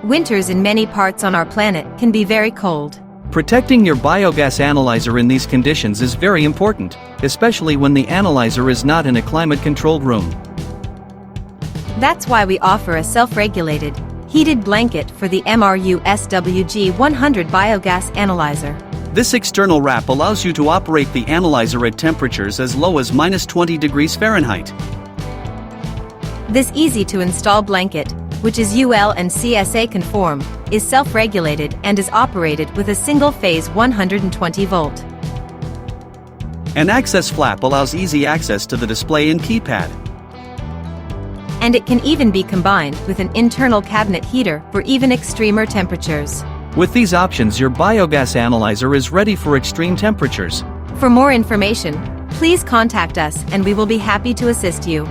Winters in many parts on our planet can be very cold. Protecting your biogas analyzer in these conditions is very important, especially when the analyzer is not in a climate-controlled room. That's why we offer a self-regulated, heated blanket for the MRU SWG 100 biogas analyzer. This external wrap allows you to operate the analyzer at temperatures as low as -20 degrees Fahrenheit. This easy-to-install blanket, which is UL and CSA conform, is self-regulated and is operated with a single-phase 120-volt. An access flap allows easy access to the display and keypad. And it can even be combined with an internal cabinet heater for even extremer temperatures. With these options, your biogas analyzer is ready for extreme temperatures. For more information, please contact us and we will be happy to assist you.